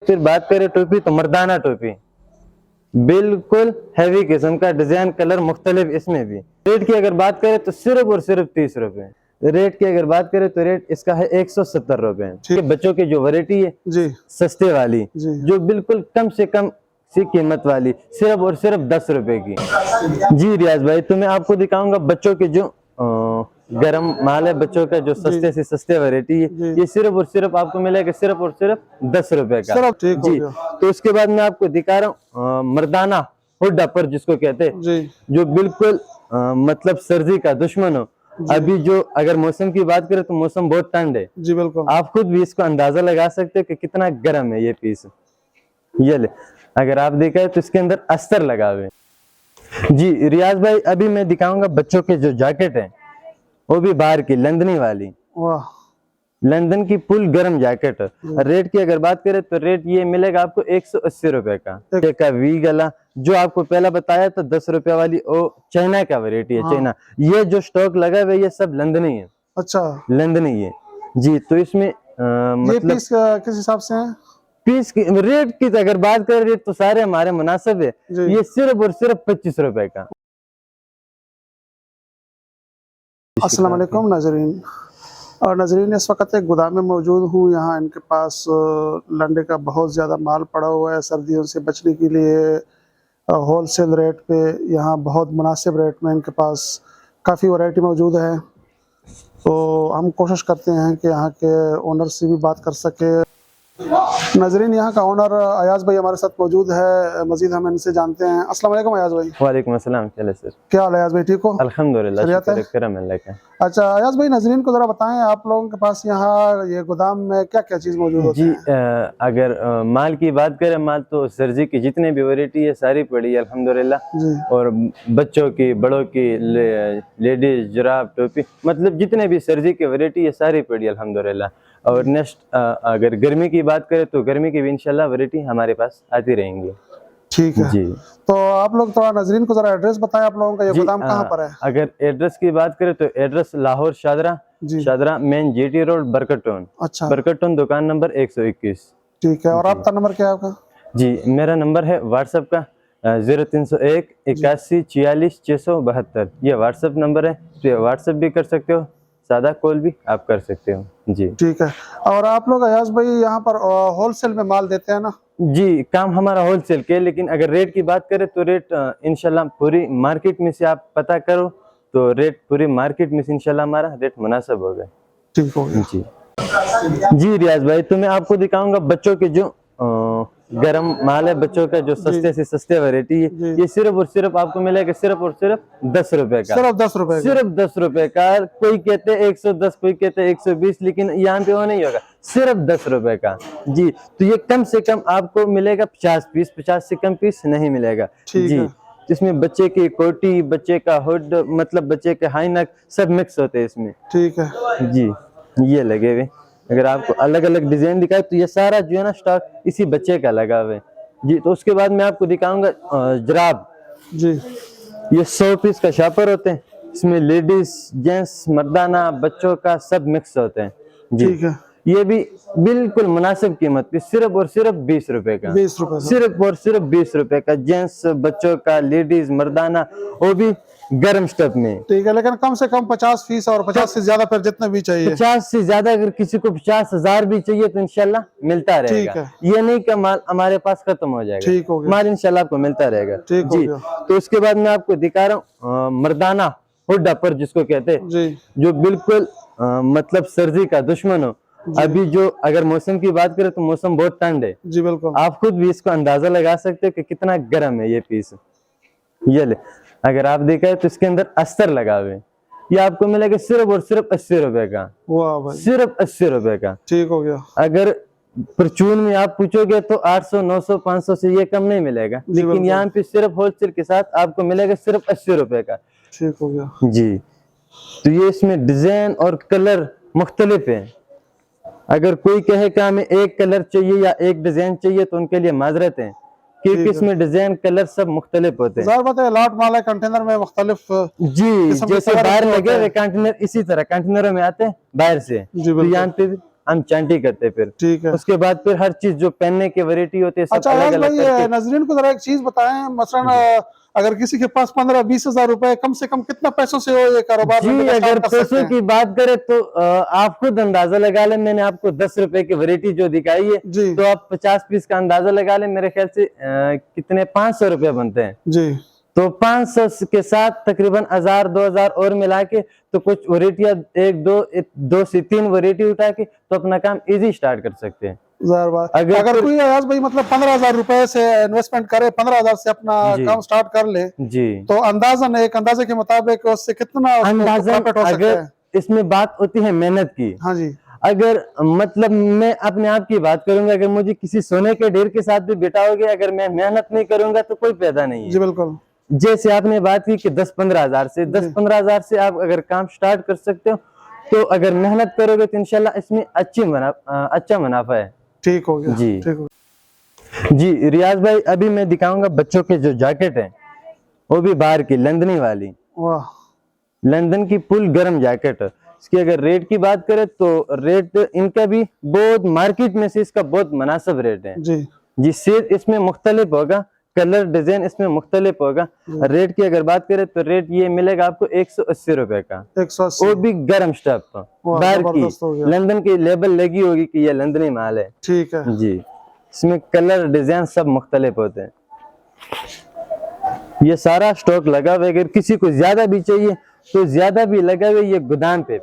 फिर बात करें टोपी तो मर्दाना टोपी, बिल्कुल हैवी किस्म का डिजाइन, कलर मुख्तलिफ इसमें भी। रेट की अगर बात करें तो सिर्फ और सिर्फ 30 रुपए। रेट की अगर बात करें तो रेट इसका है 170 रुपए। बच्चों की जो वैरायटी है जी सस्ते वाली, जी जो बिल्कुल कम से कम सी कीमत वाली, सिर्फ और सिर्फ 10 रुपए की। जी रियाज भाई, तो मैं आपको दिखाऊंगा बच्चों के जो गरम माल है, बच्चों का जो सस्ते से सस्ते वैरायटी है, ये सिर्फ और सिर्फ आपको मिलेगा सिर्फ और सिर्फ 10 रुपए का। ठीक हो जी गया। तो उसके बाद मैं आपको दिखा रहा हूँ मर्दाना हुड अपर जिसको कहते हैं, जी जो बिल्कुल मतलब सर्दी का दुश्मन हो। अभी जो अगर मौसम की बात करें तो मौसम बहुत ठंड है, जी बिल्कुल। आप खुद भी इसको अंदाजा लगा सकते हो कि कितना गर्म है ये पीस। ये ले, अगर आप देखा है तो इसके अंदर अस्तर लगा हुए। जी रियाज भाई, अभी मैं दिखाऊंगा बच्चों के जो जैकेट है, वो भी बाहर की लंदनी वाली, वाह, लंदन की फुल गर्म जैकेट। रेट की अगर बात करें तो रेट ये मिलेगा आपको 180 रुपए का वी गला, जो आपको पहला बताया था 10 रुपए वाली, वो चाइना का वैरायटी है। चाइना, ये जो स्टॉक लगा हुआ है ये सब लंदनी है। अच्छा, लंदनी है जी। तो इसमें ये मतलब पीस किस हिसाब से है? पीस की रेट की अगर बात करें, रेट तो सारे हमारे मुनासिब है। जी। ये सिर्फ और सिर्फ 25 रुपए का। अस्सलाम वालेकुम नाजरीन, और नाजरीन इस वक्त एक गोदाम में मौजूद हूँ। यहाँ इनके पास लंडे का बहुत ज़्यादा माल पड़ा हुआ है। सर्दियों से बचने के लिए होलसेल रेट पे, यहाँ बहुत मुनासिब रेट में इनके पास काफ़ी वैरायटी मौजूद है। तो हम कोशिश करते हैं कि यहाँ के ओनर से भी बात कर सके। नाजरीन, यहाँ का ओनर अयाज भाई हमारे साथ मौजूद है, मजीद हम इनसे जानते हैं। अस्सलाम वालेकुम अयाज भाई। वालेकुम अस्सलाम। क्या सर, क्या हाल है अयाज भाई, ठीक हो? अल्हम्दुलिल्लाह, खैरियत है? शुक्र करम अल्लाह का। अच्छा अयाज भाई, नाजरीन को ज़रा बताएं, आप लोगों के पास यहाँ ये गोदाम में क्या क्या चीज़ मौजूद होती जी है? अगर माल की बात करें, माल तो सर्दी की जितने भी वैरायटी है सारी पड़ी है अल्हम्दुलिल्लाह। जी और बच्चों की, बड़ों की, लेडीज, जुराब, टोपी, मतलब जितने भी सर्दी की वैरायटी है सारी पड़ी है अल्हम्दुलिल्लाह। और नेक्स्ट अगर गर्मी की बात करें तो गर्मी की भी इंशाल्लाह वैरायटी हमारे पास आती रहेंगी। ठीक है जी। तो आप लोग थोड़ा नाजरीन को जरा एड्रेस बताएं, आप लोगों का ये गोदाम कहाँ पर है? अगर एड्रेस की बात करें तो एड्रेस लाहौर शादरा, जी। शादरा मेन जीटी रोड, बरकटोन। अच्छा, बरकटोन, दुकान नंबर 121। ठीक है। और आपका नंबर क्या है आपका? जी, मेरा नंबर है व्हाट्सएप का 0301 81 46 672। ये व्हाट्सएप नंबर है, तो ये व्हाट्सएप भी कर सकते हो, सादा कॉल भी आप कर सकते हो। जी ठीक है। और आप लोग अयाज भाई यहाँ पर होलसेल में माल देते हैं ना? जी, काम हमारा होलसेल के, लेकिन अगर रेट की बात करें तो रेट इंशाल्लाह पूरी मार्केट में से आप पता करो तो रेट पूरी मार्केट में से इंशाल्लाह हमारा रेट मुनासिब होगा। ठीक हो गया। जी जी रियाज भाई, तो मैं आपको दिखाऊंगा बच्चों के जो गरम माल है, बच्चों का जो सस्ते से सस्ते वैरायटी है, ये सिर्फ और सिर्फ आपको मिलेगा सिर्फ और सिर्फ 10 रुपए का। सिर्फ 10 रुपए? सिर्फ 10 रुपए का। कोई कहते हैं 110, कोई कहते हैं 120, लेकिन यहाँ पे वो नहीं होगा, सिर्फ 10 रुपए का। जी, तो ये कम से कम आपको मिलेगा 50 पीस, 50 से कम पीस नहीं मिलेगा। जी, इसमें बच्चे की कोटी, बच्चे का हुड, मतलब बच्चे के हाई नेक सब मिक्स होते हैं इसमें। ठीक है जी, ये लगे हुए। अगर आपको अलग अलग डिजाइन दिखाए तो ये सारा जो है ना स्टॉक इसी बच्चे का लगा हुआ है। जी, तो उसके बाद मैं आपको दिखाऊंगा जुराब। जी, ये 100 पीस का शापर होते हैं, इसमें लेडीज, जेंट्स, मर्दाना, बच्चों का सब मिक्स होते हैं। जी, ठीक है। ये भी बिल्कुल मुनासिब कीमत पे, सिर्फ और सिर्फ 20 रुपए का। 20 रुपए? सिर्फ और सिर्फ 20 रुपए का, जेंट्स, बच्चों का, लेडीज, मर्दाना, वो भी गर्म स्टफ में। ठीक है, लेकिन कम से कम 50 पीस, और 50 से ज्यादा फिर जितना भी चाहिए। 50 से ज्यादा, अगर किसी को 50,000 भी चाहिए तो इंशाल्लाह मिलता रहेगा। ठीक है। ये नहीं कि माल हमारे पास खत्म हो जाएगा। ठीक हो गया। माल इंशाल्लाह आपको मिलता रहेगा। ठीक हो जी, गया। तो उसके बाद मैं आपको दिखा रहा हूँ मर्दाना हुड अपर जिसको कहते हैं, जी, जो बिल्कुल मतलब सर्दी का दुश्मन हो। अभी जो अगर मौसम की बात करें तो मौसम बहुत ठंड है। जी बिल्कुल। आप खुद भी इसको अंदाजा लगा सकते हो कि कितना गर्म है ये पीस। ये ले, अगर आप देखा है तो इसके अंदर अस्तर लगा हुए, ये आपको मिलेगा सिर्फ और सिर्फ 80 रुपए का। वाह भाई, सिर्फ 80 रुपए का। ठीक हो गया। अगर परचून में आप पूछोगे तो 800, 900, 500 से ये कम नहीं मिलेगा, लेकिन यहाँ पे सिर्फ होलसेल के साथ आपको मिलेगा सिर्फ 80 रुपए का। ठीक हो गया। जी, तो ये इसमें डिजाइन और कलर मुख्तलिफ है। अगर कोई कहे कि हमें एक कलर चाहिए या एक डिजाइन चाहिए तो उनके लिए माजरत है, क्योंकि इसमें डिजाइन कलर सब मुख्तलिफ होते हैं। ज़ाहिर बात है, लॉट माल है, कंटेनर में मुख्तलिफ। जी, जैसे बाहर लगे हुए कंटेनर, इसी तरह कंटेनरों में आते हैं बाहर से, तो यहाँ पे हम चांटी करते हैं। फिर ठीक है। उसके बाद फिर हर चीज जो पहनने की वैरायटी होती है सब अच्छा अलग अयाज अलग भाई, करके। नजरीन को जरा एक चीज बताएं, मसलन अगर किसी के पास 15-20 हजार रुपए, कम से कम कितना पैसों से वो ये कारोबार जी लंडे का अगर स्टार्ट कर सकते पैसों हैं? की बात करें तो आप खुद अंदाजा लगा लें। मैंने आपको 10 रुपए की वैरायटी जो दिखाई है, जी तो आप 50 पीस का अंदाजा लगा लें। मेरे ख्याल से कितने 500 रुपए बनते हैं। जी। तो 500 के साथ तकरीबन 1000-2000 और मिला के तो कुछ वैरायटियां दो से 3 वैरायटी उठा के तो अपना काम इजी स्टार्ट कर सकते हैं। जाहिर बात, अगर अगर कोई अयाज भाई मतलब 15,000 रुपए से इन्वेस्टमेंट करे, 15,000 से अपना जी काम स्टार्ट कर ले, जी तो अंदाजन एक अंदाजे के मुताबिक उससे कितना उसको अंदाजन प्रॉफिट हो सकता अगर है? इसमें बात होती है मेहनत की। हाँ जी। अगर मतलब मैं अपने आप की बात करूंगा, अगर मुझे किसी सोने के ढेर के साथ भी बिठाओगे, अगर मैं मेहनत नहीं करूंगा तो कोई फायदा नहीं जी है। बिल्कुल। जैसे आपने बात की कि 10-15 हजार से, 10-15 हजार से आप अगर काम स्टार्ट कर सकते हो, तो अगर मेहनत करोगे तो इंशाल्लाह इसमें अच्छा मुनाफा है। ठीक हो गया। जी ठीक हो जी रियाज भाई, अभी मैं दिखाऊंगा बच्चों के जो जैकेट है, वो भी बाहर की लंदनी वाली, गया। वाह। लंदन की फुल गर्म जैकेट। इसकी अगर रेट की बात करें तो रेट इनका भी बहुत मार्केट में से इसका बहुत मुनासिब रेट है। जी जी सेट इसमें मुख्तलिफ होगा, कलर डिजाइन इसमें मुख्तलिफ होगा। रेट की अगर बात करें तो रेट ये मिलेगा आपको 180 रुपए का, 180। वो भी गर्म स्टफ वाह, बाहर की, जबरदस्त हो गया। लंदन की लेबल लगी होगी कि ये लंदनी माल है। ठीक है। जी इसमें कलर डिजाइन सब मुख्तलिफ होते हैं। ये सारा स्टॉक लगा हुआ है, अगर किसी को ज्यादा भी चाहिए तो ज्यादा भी लगा हुआ है। ये गोदाम पे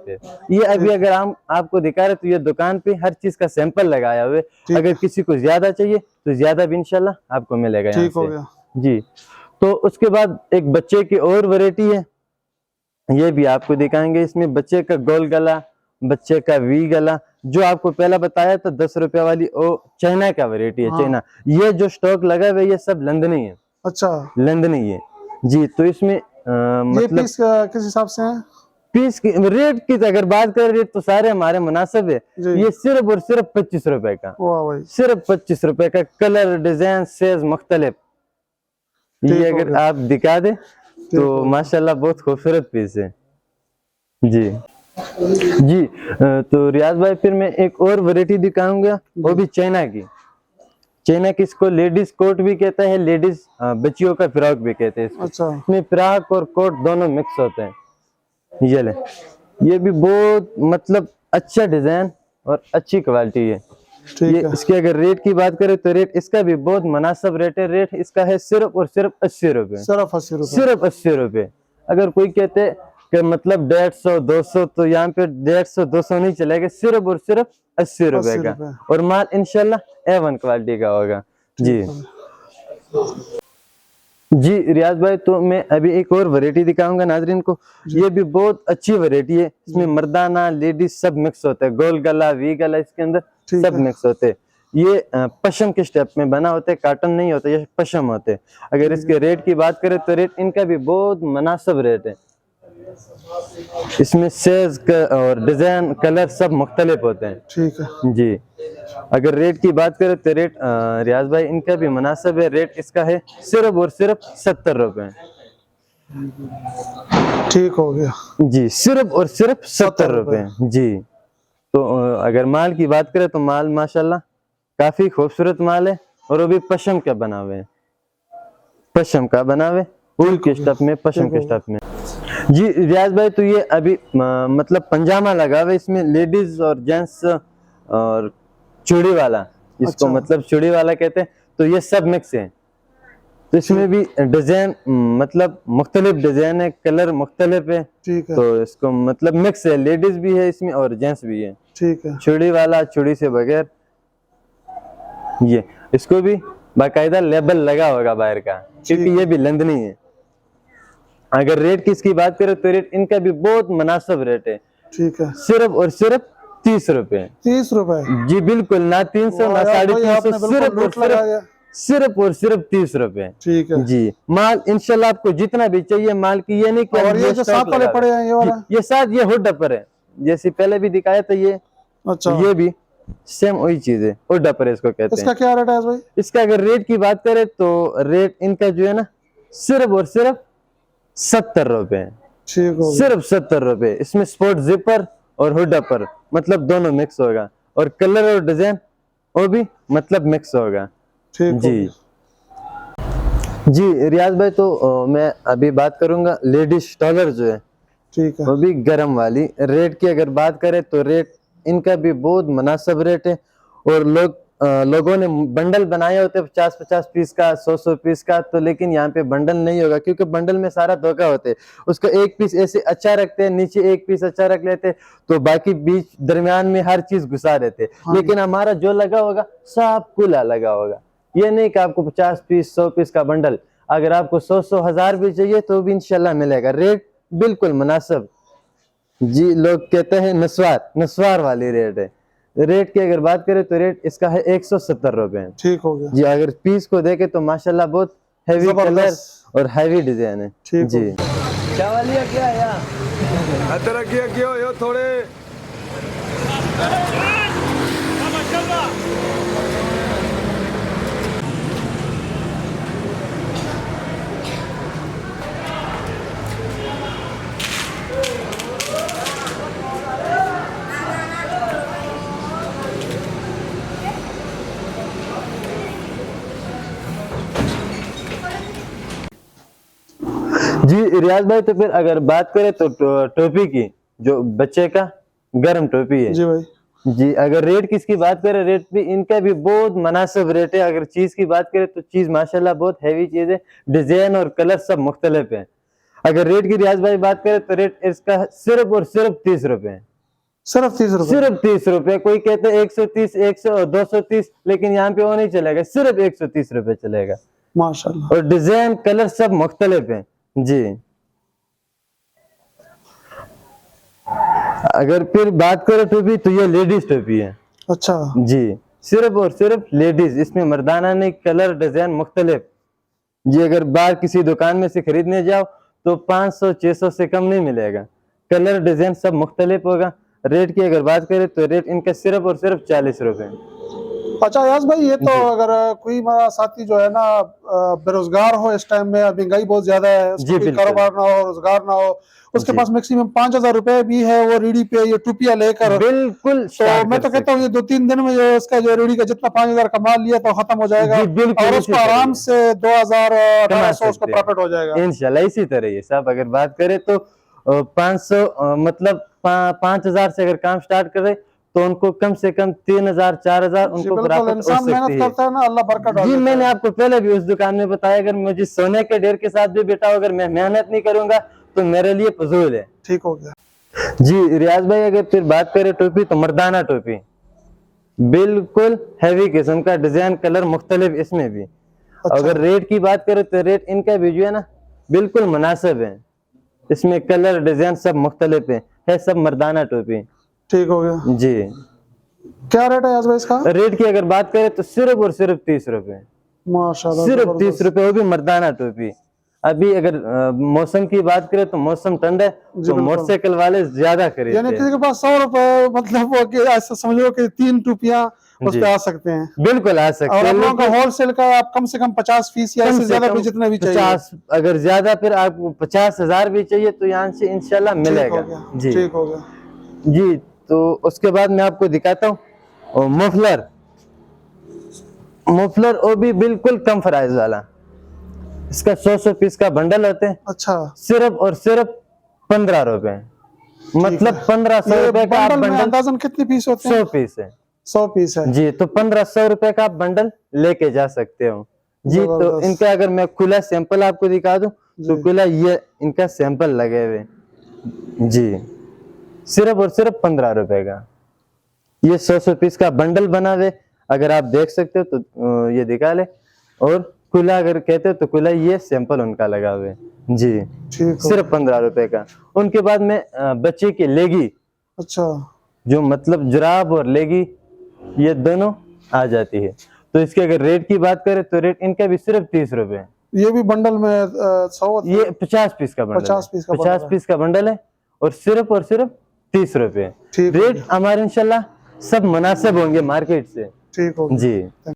ये अभी अगर हम आपको दिखा रहे तो ये दुकान पे हर चीज का सैंपल लगाया हुआ है। अगर किसी को ज्यादा चाहिए तो ज्यादा भी इंशाल्लाह आपको मिलेगा यहाँ ठीक हो से। गया। जी तो उसके बाद एक बच्चे की और वैरायटी है, ये भी आपको दिखाएंगे। इसमें बच्चे का गोल गला, बच्चे का वी गला, जो आपको पहला बताया था 10 रुपए वाली, वो चाइना का वैरायटी है। हाँ। चाइना, ये जो स्टॉक लगा हुआ है ये सब लंदनी है, अच्छा, लंदनी है। जी तो इसमें ये मतलब पीस किस हिसाब से है? पीस की रेट की अगर बात करें, रेट तो सारे हमारे मुनासिब है। जी। ये सिर्फ और सिर्फ 25 रुपए का, वाह भाई। सिर्फ 25 रुपए का, कलर डिजाइन साइज मुख्तलिफ। ये ठीक हो अगर गया। आप दिखा दे हो तो गया। माशाल्लाह बहुत खूबसूरत पीस है। जी जी तो रियाज भाई फिर मैं एक और वैरायटी दिखाऊंगा, वो भी चाइना की। चाइना की इसको लेडीज कोट भी कहता है, लेडीज बच्चियों का फ्रॉक भी कहते हैं इसको। अच्छा। इसमें फ्रॉक और कोट दोनों मिक्स होते हैं। ये ले, ये भी बहुत मतलब अच्छा डिजाइन और अच्छी क्वालिटी है। ठीक ये है। इसकी अगर रेट की बात करें तो रेट इसका भी बहुत मुनासिब रेट है। रेट इसका है सिर्फ और सिर्फ 80 रुपए, सिर्फ 80 रुपए। सिर्फ 80 रुपए। अगर कोई कहते कि मतलब 150-200, तो यहाँ पे 150-200 नहीं चलेगा, सिर्फ और सिर्फ 80 रुपए 80 का। रुपए। और माल इंशाल्लाह A1 क्वालिटी का होगा। जी जी रियाज भाई, तो मैं अभी एक और वैरायटी दिखाऊंगा नाजरीन को। ये भी बहुत अच्छी वैरायटी है, इसमें मर्दाना लेडीज सब मिक्स होता है, गोल गला वी गला इसके अंदर सब मिक्स होते हैं। ये पशम के स्टेप में बना होता है, काटन नहीं होता, ये पशम होते हैं। अगर इसके रेट की बात करें तो रेट इनका भी बहुत मुनासिब रेट है। इसमें साइज और डिजाइन कलर सब मुख्तलिफ होते हैं। ठीक है। जी अगर रेट की बात करें तो रेट रियाज भाई इनका भी मुनासिब है। रेट इसका है सिर्फ और सिर्फ 70 रुपए। ठीक हो गया। जी सिर्फ और सिर्फ 70 रुपए। जी तो अगर माल की बात करें तो माल माशाल्लाह काफी खूबसूरत माल है, और वो भी पशम का बना हुए, पशम का बना हुए, ऊल के स्टफ में, पशम के स्टफ में। जी रियाज भाई, तो ये अभी मतलब पंजामा लगा हुआ है, इसमें लेडीज और जेंट्स और चूड़ी वाला, इसको अच्छा। मतलब चूड़ी वाला कहते हैं, तो ये सब मिक्स है। तो इसमें भी डिजाइन मतलब मुख्तलिफ डिजाइन है, कलर मुख्तलिफ है। ठीक है। तो इसको मतलब मिक्स है, लेडीज भी है इसमें और जेंट्स भी है। ठीक है। चूड़ी वाला, चूड़ी से बगैर। ये इसको भी बाकायदा लेबल लगा होगा बाहर का, क्योंकि ये भी लंदनी है। अगर रेट की इसकी बात करें तो रेट इनका भी बहुत मुनासिब रेट है। ठीक है। सिर्फ और सिर्फ 30 रुपए। 30 रुपए। जी बिल्कुल, ना 300 ना 350, सिर्फ और सिर्फ 30 रुपए। ठीक है। जी माल इंशाल्लाह आपको जितना भी चाहिए माल की, ये नहीं कि और ये जो साथ वाले पड़े हैं, ये वाला, ये साथ ये हुड पर है, जैसे पहले भी दिखाया था ये। अच्छा। ये भी सेम वही चीज है, हुड पर इसको कहते हैं। इसका क्या रेट है भाई? इसका अगर रेट की बात करें तो रेट इनका जो है ना सिर्फ और सिर्फ 70 रुपए। ठीक हो गया। सिर्फ 70 रुपए। इसमें स्पोर्ट जिपर और हुड पर मतलब दोनों मिक्स होगा, और कलर और डिजाइन वो भी मतलब मिक्स होगा। ठीक जी जी रियाज भाई, तो मैं अभी बात करूंगा लेडीज स्टॉलर जो है ठीक है। वो भी गरम वाली। रेट की अगर बात करें तो रेट इनका भी बहुत मुनासिब रेट है। और लोगों ने बंडल बनाए होते 50-50 पीस का, 100-100 पीस का, तो लेकिन यहाँ पे बंडल नहीं होगा क्योंकि बंडल में सारा धोखा होते है। उसको एक पीस ऐसे अच्छा रखते हैं, नीचे एक पीस अच्छा रख लेते, तो बाकी बीच दरमियान में हर चीज घुसा देते। हाँ लेकिन हमारा जो लगा होगा सब खुला लगा होगा। ये नहीं कि आपको 50 पीस 100 पीस का बंडल, अगर आपको 100 1000 भी चाहिए तो भी इंशाल्लाह मिलेगा। रेट बिल्कुल मुनासिब। जी लोग कहते हैं नस्वार, नस्वार वाली रेट है। रेट की अगर बात करें तो रेट इसका है 170 रुपए। ठीक हो गया। जी अगर पीस को देखे तो माशाल्लाह बहुत हैवी कलर जबरदस्त। और हैवी डिजाइन है। ठीक जी क्या वाली है क्या यार यो थोड़े जी रियाज भाई, तो फिर अगर बात करें तो टोपी की, जो बच्चे का गर्म टोपी है। जी भाई। जी अगर रेट किसकी बात करें, रेट भी इनका भी बहुत मुनासिब रेट है। अगर चीज की बात करें तो चीज माशाल्लाह बहुत हैवी चीज है, डिजाइन और कलर सब मुख्तलिफ है। अगर रेट की रियाज भाई बात करें तो रेट इसका सिर्फ और सिर्फ 30 रुपए है। सिर्फ 30 रुपए। सिर्फ 30 रुपए। कोई कहते हैं 130, 100, 230, लेकिन यहाँ पे वो नहीं चलेगा, सिर्फ 130 रुपए चलेगा। माशाल्लाह। और डिजाइन कलर सब मुख्तलिफ है। जी अगर फिर बात करें टोपी तो ये लेडीज टोपी है। अच्छा। जी सिर्फ और सिर्फ लेडीज, इसमें मर्दाना नहीं, कलर डिजाइन मुख्तलिफ। जी अगर बाहर किसी दुकान में से खरीदने जाओ तो 500-600 से कम नहीं मिलेगा। कलर डिजाइन सब मुख्तलिफ होगा। रेट की अगर बात करें तो रेट इनका सिर्फ और सिर्फ 40 रुपए। अच्छा यास भाई, ये तो अगर कोई हमारा साथी जो है ना बेरोजगार हो इस टाइम में, महंगाई बहुत ज्यादा है, उसको जी, कोई बिल्कुल। कारोबार ना हो, रोजगार ना हो, उसके जी। पास मैक्सिमम 5000 रुपए भी है, वो रीढ़ी पे ये टुपिया लेकर, बिल्कुल तो स्टार्ट मैं कर तो कहता हूँ सकते ये 2-3 दिन में जो इसका जो रीढ़ी का जितना 5000 कमा लिया तो खत्म हो जाएगा, जी, बिल्कुल और इसी उसको तरह आराम ही से 2000 कमा 1800 उसको सकते हैं प्रॉफिट हो जाएगा। इंशाल्लाह। इसी तरह ये सब अगर बात करें तो 500 मतलब 5000 से अगर काम स्टार्ट करे तो उनको कम से कम 3000 4000 जी उनको बिल्कुल, प्रॉफिट हो इंसान सकती मेहनत है। करता है ना, अल्लाह बरकत डाल जी देता मैंने है। आपको पहले भी उस दुकान में बताया, अगर मुझे सोने के ढेर के साथ भी बैठा हो, अगर मैं मेहनत नहीं करूंगा तो मेरे लिए फजूल है। ठीक हो गया। जी रियाज भाई, अगर फिर बात करें टोपी तो मर्दाना टोपी, बिल्कुल हैवी किस्म का, डिजाइन कलर मुख्तलिफ इसमें भी। अच्छा। अगर रेट की बात करें तो रेट इनका भी जो है ना बिल्कुल मुनासिब है। इसमें कलर डिजाइन सब मुख्तलिफ है सब मर्दाना टोपी। ठीक हो गया। जी क्या रेट है यास भाई इसका? रेट की अगर बात करें तो सिर्फ और सिर्फ 30 रुपए। माशाल्लाह सिर्फ 30 जबरदस्त। रुपए, वो भी मर्दाना टोपी। अभी अगर मौसम की बात करें तो मौसम ठंडा है जी तो बिल्कुल। मोटरसाइकिल वाले ज्यादा यानी खरीदते किसी हैं। के पास 100 रुपए, मतलब वो कि ऐसा समझ लो कि 3 टुपियां उस जी पे आ सकते हैं। बिल्कुल आ सकते और हैं, आप लोगों का लेकिन होलसेल का आप कम से कम 50 पीस या कम इससे से ज्यादा कम भी जितना भी चाहिए। 50, अगर ज्यादा फिर आपको 50,000 भी चाहिए तो यहाँ से इंशाल्लाह ठीक मिलेगा। हो गया। जी ठीक हो गया। जी तो उसके बाद मैं आपको दिखाता हूँ मफलर। मफलर वो भी बिल्कुल कम प्राइस वाला, इसका 100 पीस का बंडल होते हैं, अच्छा। सिर्फ और सिर्फ 15 रुपए। मतलब 1500 ये रुपए का आप बंडल में बंडल, अंदाजन कितने पीस होते हैं? 100 पीस है। 100 पीस है। जी तो 1500 रुपए का आप बंडल लेके जा सकते हो। जी तो जबरदस्त। इनका अगर मैं खुला सैंपल आपको दिखा दूं तो जी। खुला ये इनका सैंपल लगे हुए। जी सिर्फ और सिर्फ 15 रुपए का ये 100 पीस का बंडल बना हुए। अगर आप देख सकते हो तो ये दिखा ले। और खुला अगर कहते हो तो खुला ये सैंपल उनका लगा हुआ है। जी ठीक हो। सिर्फ 15 रुपए का। उनके बाद में बच्चे की लेगी, अच्छा। जो मतलब जुराब और लेगी ये दोनों आ जाती है। तो इसके अगर रेट की बात करें तो रेट इनका भी सिर्फ 30 रुपए है। ये भी बंडल में 100? ये 50 पीस का बंडल 50 पीस का है। बंडल 50 है। पीस का बंडल है और सिर्फ 30 रुपए। ठीक हो रेट गया। हमारे इंशाल्लाह सब मुनासिब होंगे मार्केट से। ठीक हो गया। जी